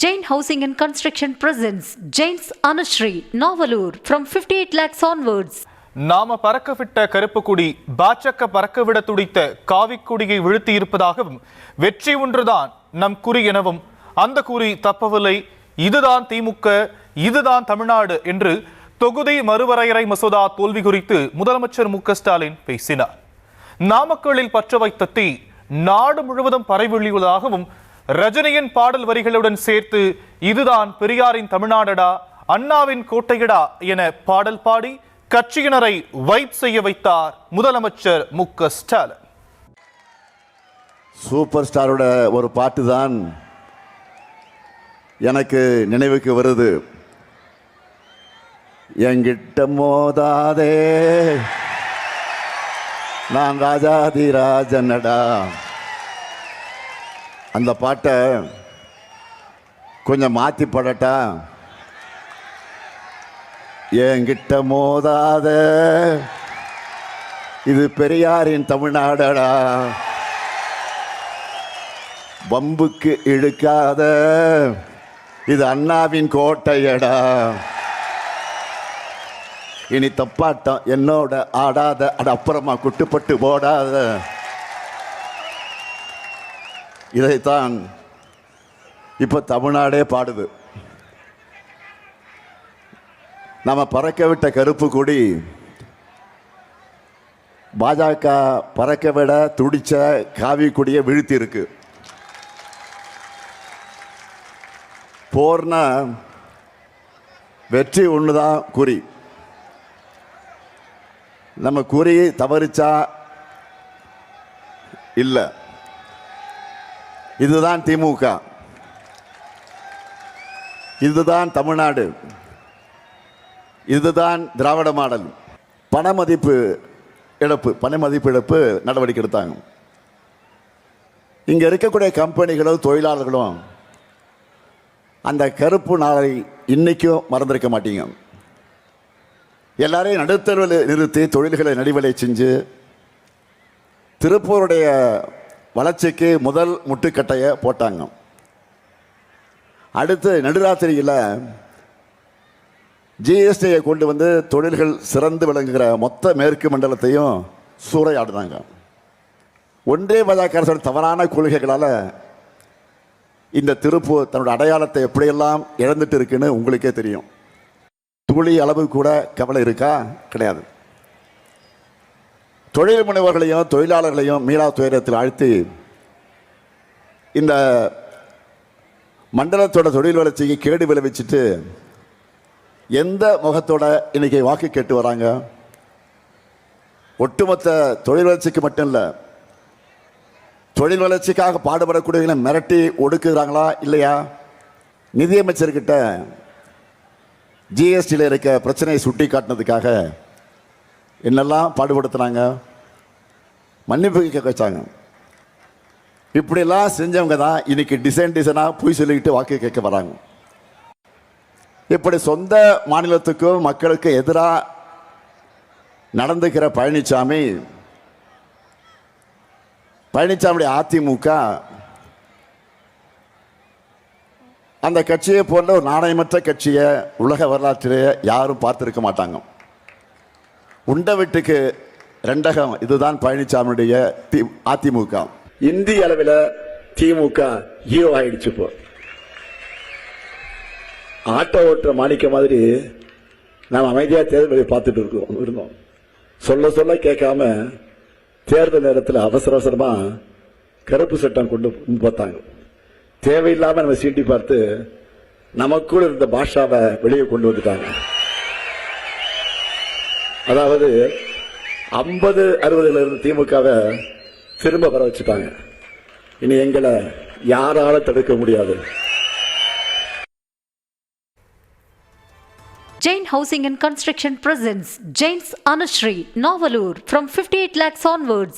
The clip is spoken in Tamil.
Jain Housing and Construction presents Jain's Anushree, Navalur from 58 lakhs onwards. நாம பறக்கவிட்ட கருப்பு கொடி பாஜக பறக்கவிட துடித்த காவிக்கொடியை வீழ்த்தி இருப்பதாகவும் வெற்றி ஒன்றுதான் நம் குறி எனவும் அந்த குறி தப்பவில்லை, இதுதான் திமுக, இதுதான் தமிழ்நாடு என்று தொகுதி மறுவரையறை மசோதா தோல்வி குறித்து முதலமைச்சர் மு.க.ஸ்டாலின் பேசினார். நாமக்கல்லில் பற்ற வைத்த தீ நாடு முழுவதும் பரவியுள்ளதாகவும் ரஜினியின் பாடல் வரிகளுடன் சேர்த்து இதுதான் பெரியாரின் தமிழ்நாடடா, அண்ணாவின் கோட்டையடா என பாடல் பாடி கட்சியினரை வைப் செய்ய வைத்தார் முதலமைச்சர் மு.க.ஸ்டாலின். சூப்பர் ஸ்டாரோட ஒரு பாட்டு தான் எனக்கு நினைவுக்கு வருது. என்கிட்ட மோதாதே நான் ராஜாதி ராஜனடா. அந்த பாட்டை கொஞ்சம் மாற்றி பாடட்டா? என்கிட்ட மோதாத இது பெரியாரின் தமிழ்நாடடா, வம்புக்கு இழுக்காத இது அண்ணாவின் கோட்டையடா, இனி தப்பாட்டம் என்னோட ஆடாத, அட அப்புறமா குட்டுப்பட்டு போடாத. இதைத்தான் இப்போ தமிழ்நாடே பாடுது. நம்ம பறக்க விட்ட கருப்பு கொடி பாஜக பறக்க விட துடிச்ச காவி கொடியை வீழ்த்தி இருக்கு. போர்னா வெற்றி ஒண்ணுதான் குறி. நம்ம குறி தவறிச்சா இல்லை. இதுதான் திமுக, இதுதான் தமிழ்நாடு, இதுதான் திராவிட மாடல். பண மதிப்பு இழப்பு நடவடிக்கை எடுத்தாங்க. இங்கே இருக்கக்கூடிய கம்பெனிகளும் தொழிலாளர்களும் அந்த கருப்பு நாளை இன்னைக்கும் மறந்திருக்க மாட்டீங்க. எல்லாரையும் நடுத்தருவில் நிறுத்தி தொழில்களை நடிவலை செஞ்சு திருப்பூருடைய வளர்ச்சிக்கு முதல் முட்டுக்கட்டையை போட்டாங்க. அடுத்து நடுராத்திரியில் ஜிஎஸ்டியை கொண்டு வந்து தொழில்கள் சிறந்து விளங்குகிற மொத்த மேற்கு மண்டலத்தையும் சூறையாடுனாங்க. ஒன்றே பாஜக அரசோட தவறான கொள்கைகளால் இந்த திருப்பூர் தன்னோட அடையாளத்தை எப்படியெல்லாம் இழந்துட்டு இருக்குன்னு உங்களுக்கே தெரியும். துளி அளவு கூட கவலை இருக்கா? கிடையாது. தொழில் முனைவர்களையும் தொழிலாளர்களையும் மீளா துயரத்தில் ஆழ்த்தி இந்த மண்டலத்தோட தொழில் வளர்ச்சிக்கு கேடு விளைவிச்சுட்டு எந்த முகத்தோட இன்னைக்கு வாக்கு கேட்டு வராங்க? ஒட்டுமொத்த தொழில் வளர்ச்சிக்கு மட்டும் இல்லை, தொழில் வளர்ச்சிக்காக பாடுபடக்கூடியவங்களை மிரட்டி ஒடுக்குறாங்களா இல்லையா? நிதியமைச்சர்கிட்ட ஜிஎஸ்டியில் இருக்க பிரச்சனையை சுட்டி காட்டினதுக்காக என்னெல்லாம் பாடுபடுத்துனாங்க, மன்னிப்பு கேட்க வச்சாங்க. இப்படியெல்லாம் செஞ்சவங்க தான் இன்னைக்கு டிசைனாக போய் சொல்லிக்கிட்டு வாக்கு கேட்க வராங்க. இப்படி சொந்த மாநிலத்துக்கும் மக்களுக்கு எதிராக நடந்துக்கிற பழனிசாமியுடைய அதிமுக அந்த கட்சியை போன்ற ஒரு நாணயமற்ற கட்சியை உலக வரலாற்றிலே யாரும் பார்த்திருக்க மாட்டாங்க. உண்ட வீட்டுக்கு ரெண்டகம், இதுதான் பழனிசாமியுடைய அதிமுக. இந்திய அளவில் திமுக ஹீரோ ஆயிடுச்சு. இப்போ ஆட்டோ ஓட்டுற மாணிக்க மாதிரி நாம் அமைதியா தேர்தல் பார்த்துட்டு இருந்தோம். சொல்ல சொல்ல கேட்காம தேர்தல் நேரத்தில் அவசரமா கருப்பு சட்டம் கொண்டு பார்த்தாங்க. தேவையில்லாம நம்ம சீட்டி பார்த்து நமக்குள்ள இருந்த பாஷாவை வெளியே கொண்டு வந்துட்டாங்க. அதாவது 50-60 இருந்த திமுகவை திரும்ப வர வச்சுட்டாங்க. இனி எங்களை யாரால தடுக்க முடியாது. Jain Housing and Construction presents Jain's Anushree, Navalur from 58 lakhs onwards.